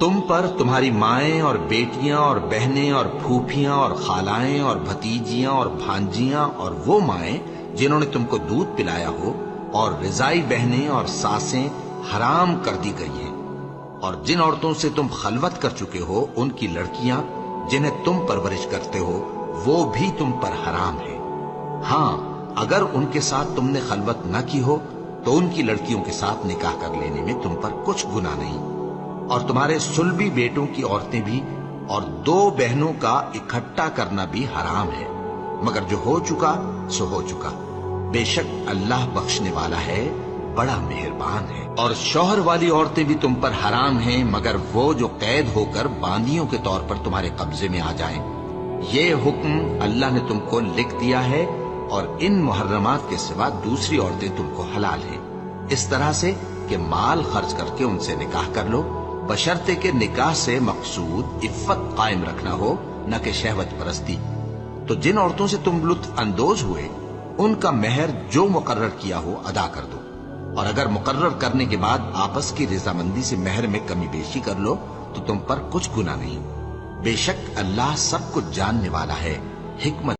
تم پر تمہاری مائیں اور بیٹیاں اور بہنیں اور پھوپھیاں اور خالائیں اور بھتیجیاں اور بھانجیاں اور وہ مائیں جنہوں نے تم کو دودھ پلایا ہو اور رضائی بہنیں اور ساسیں حرام کر دی گئی ہیں، اور جن عورتوں سے تم خلوت کر چکے ہو ان کی لڑکیاں جنہیں تم پرورش کرتے ہو وہ بھی تم پر حرام ہے۔ ہاں، اگر ان کے ساتھ تم نے خلوت نہ کی ہو تو ان کی لڑکیوں کے ساتھ نکاح کر لینے میں تم پر کچھ گناہ نہیں، اور تمہارے صلبی بیٹوں کی عورتیں بھی اور دو بہنوں کا اکٹھا کرنا بھی حرام ہے، مگر جو ہو چکا سو ہو چکا، بے شک اللہ بخشنے والا ہے، بڑا مہربان ہے۔ اور شوہر والی عورتیں بھی تم پر حرام ہیں مگر وہ جو قید ہو کر باندیوں کے طور پر تمہارے قبضے میں آ جائیں۔ یہ حکم اللہ نے تم کو لکھ دیا ہے، اور ان محرمات کے سوا دوسری عورتیں تم کو حلال ہیں، اس طرح سے کہ مال خرچ کر کے ان سے نکاح کر لو، بشرطے کہ نکاح سے مقصود عفت قائم رکھنا ہو، نہ کہ شہوت پرستی۔ تو جن عورتوں سے تم لطف اندوز ہوئے ان کا مہر جو مقرر کیا ہو ادا کر دو، اور اگر مقرر کرنے کے بعد آپس کی رضامندی سے مہر میں کمی بیشی کر لو تو تم پر کچھ گناہ نہیں، بے شک اللہ سب کچھ جاننے والا ہے، حکمت